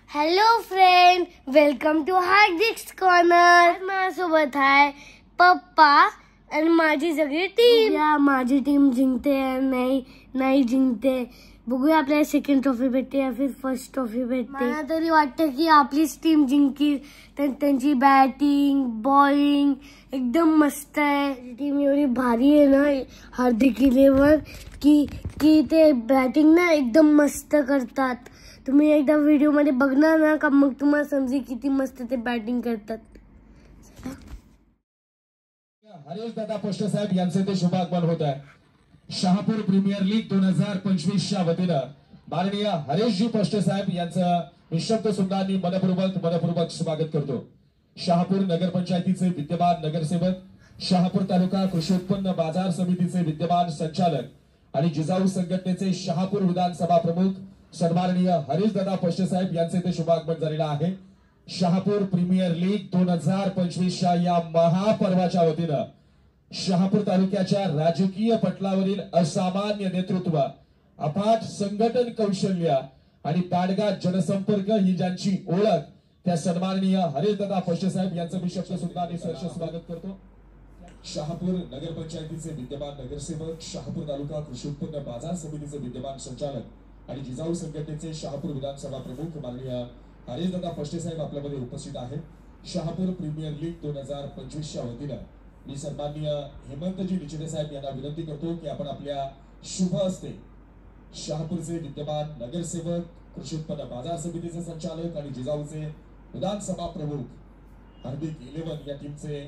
Hello friend, welcome to Hardik's corner. माझ्यासोबत आहे पप्पा आणि माझी सगळी टीम. माझी टीम जिंकते नाही जिंकते. बघूया आपल्याला सेकंड ट्रॉफी भेटते या फिर फर्स्ट ट्रॉफी भेटते. मला तरी वाटतं की आपलीच टीम जिंकील. त्यांची बॅटिंग बॉलिंग एकदम मस्त आहे. टीम एवढी भारी आहे ना हार्दिक 11 की ते बॅटिंग ना एकदम मस्त करतात. तुम्ही एकदा व्हिडिओ मध्ये बघणार ना का मग तुम्हाला समजेल किती मस्त ते बॅटिंग करतात. हरेश दादा पोस्टे साहेब यांचे ते शुभागमन होत आहे. शहापूर प्रीमियर लीग 2025च्या वतीनं माननीय हरेशजी पोस्टे साहेब यांचं निशब्द सुंदांनी मनपूर्वक स्वागत करतो. शहापूर नगरपंचायतीचे विद्यमान नगरसेवक, शहापूर तालुका कृषी उत्पन्न बाजार समितीचे विद्यमान संचालक आणि जिजाऊ संघटनेचे शहापूर विधानसभा प्रमुख सन्माननीय हरेश दादा पोस्टे साहेब यांचे ते शुभागमन झालेलं आहे. शहापूर प्रीमियर लीग 2025च्या या महापर्वाच्या वतीनं शहापूर तालुक्याच्या राजकीय पटलावरील असामान्य नेतृत्व, अफाट संघटन कौशल्य आणि दांडगा जनसंपर्क ही ज्यांची ओळख त्या सन्माननीय हरेशदादा पोस्टे साहेब यांचं मी शब्द सुंदर सहर्ष स्वागत करतो. शहापूर नगरपंचायतीचे विद्यमान नगरसेवक, शहापूर तालुका कृषी उत्पन्न बाजार समितीचे विद्यमान संचालक आणि जिजाऊ संघटनेचे शहापूर विधानसभा प्रमुख माननीय हरेशदादा पोस्टे साहेब आपल्यामध्ये उपस्थित आहेत. शहापूर प्रीमियर लीग 2025च्या वतीनं मी सन्माननीय हेमंतजी निचिते साहेब यांना विनंती करतो की आपण आपल्या शुभ हस्ते शहापूरचे विद्यमान नगरसेवक, कृषी उत्पन्न बाजार समितीचे संचालक आणि जिजाऊचे विधानसभा प्रमुख हार्दिक 11 या टीमचे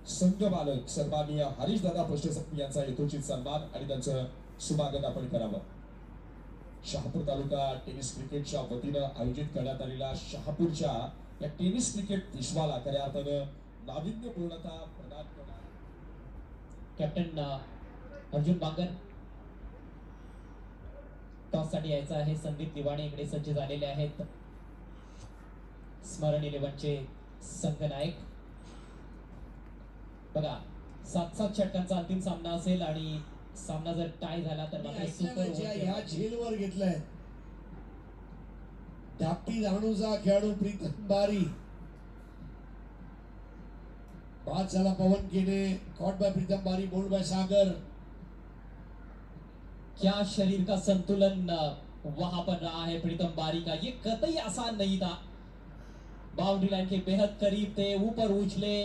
संघ मालक सन्माननीय हरीशदादा पोस्टे साहेब यांचा यथोचित सन्मान आणि त्यांचं स्वागत आपण करावं. शहापूर तालुका टेनिस क्रिकेटच्या वतीनं आयोजित करण्यात आलेल्या शहापूरच्या या टेनिस क्रिकेट विश्वाला खऱ्या अर्थानं नाविन्यपूर्णता प्रदान करणार कॅप्टन अर्जुन बांगर टॉस साठी यायचा आहे. संदीप दिवाणे इकडे सज्ज झालेले आहेत. स्मरण 11चे संघनायक. बघा 7-7 षटकांचा अंतिम सामना असेल आणि सामना जर टाय झाला तर मात्र सुपर या झेलवर घेतलाय. धाकटी राणूचा खेळाडू प्रीतम बारी, बाद झाला पवन केने, कॉट बाय प्रीतम बारी, बोल्ड बाय सागर. क्या शरीर का संतुलन वहां पर रहा है प्रीतम बारी का. ये कतई आसान नहीं था. बाउंड्री लाइन के बेहद करीब थे, ऊपर उछले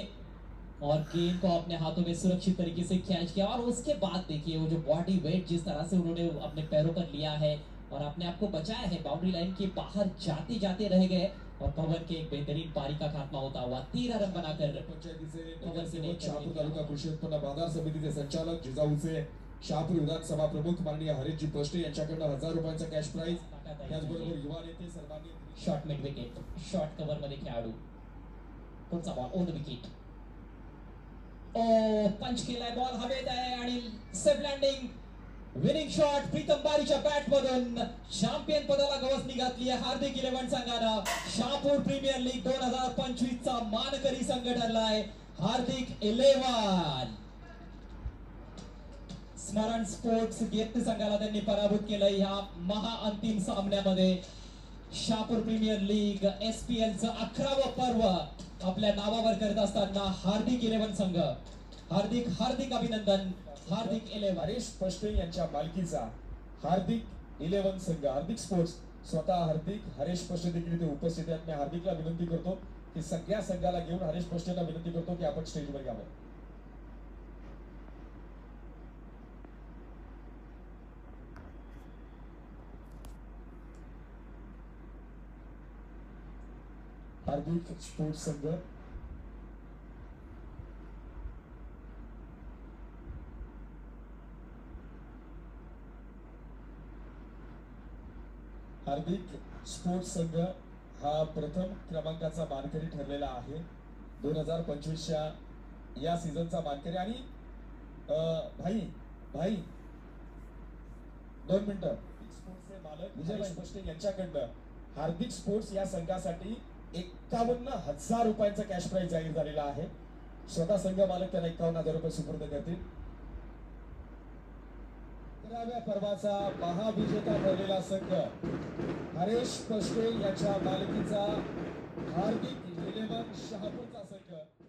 और गेंद को अपने हाथों में सुरक्षित तरीके से कैच किया. और उसके बाद देखिए वो जो बॉडी वेट जिस तरह से उन्होंने अपने पैरों पर लिया है और अपने आप को बचाया है. बाउंड्री लाइन के बाहर जाते जाते रह गए और पवन के एक बेहतरीन पारी का खात्मा होता हुआ 13 रन बनाकर पंचायतीचे शहापूर तालुका कृषी उत्पन्न बाजार समितीचे संचालक, जिजाऊचे शहापूर विधानसभा प्रमुख माननीय हरीशजी पोस्टे यांच्याकडनं 1000 रुपयांचा कॅश प्राइज. त्याचबरोबर युवा नेते सर्वांनी short mid wicket, short cover मध्ये खेळाडू. पुढचा बॉल ऑन द विकेट. पंच केलाय, बॉल हवेत आहे आणि safe landing. Winning shot Pritam बारीच्या बॅट मधून. चॅम्पियन पदाला गवसणी घातली आहे हार्दिक 11 संघानं. शहापूर प्रीमियर लीग 2025 चा मानकरी संघ ठरलाय हार्दिक 11. स्मरण स्पोर्ट्स गिफ्ट संघाला त्यांनी पराभूत केलं ह्या महाअंतिम सामन्यामध्ये. शहापूर प्रीमियर लीग SPL चं 11वं पर्व आपल्या नावावर करत असताना हार्दिक 11 संघ. हार्दिक हार्दिक अभिनंदन. हार्दिक 11 हरीश पोस्टे यांच्या मालकीचा हार्दिक 11 संघ, हार्दिक स्पोर्ट्स. स्वतः हार्दिक हरीश पोस्टे देखील इथे उपस्थित आहेत. मी हार्दिकला विनंती करतो की सगळ्या संघाला घेऊन हरीश पोस्टेला विनंती करतो की आपण स्टेजवर यावं. हार्दिक स्पोर्ट्स संघ हार्दिक स्पोर्ट्स संघ हा प्रथम क्रमांकाचा मानकरी ठरलेला आहे. 2025च्या या सीझनचा मानकरी. आणि भाई 2 मिनिटं. स्पोर्ट्सचे मालक विजय पोस्टे यांच्याकडनं हार्दिक स्पोर्ट्स या संघासाठी 51,000 रुपयांचा कॅश प्राइज जाहीर झालेला आहे. स्वतः संघ मालक त्यांना 51,000 रुपये सुपूर्द करतील. 15व्या पर्वाचा महाविजेता ठरलेला संघ हरेश पष्टे यांच्या मालकीचा हार्दिक 11 शहापूरचा संघ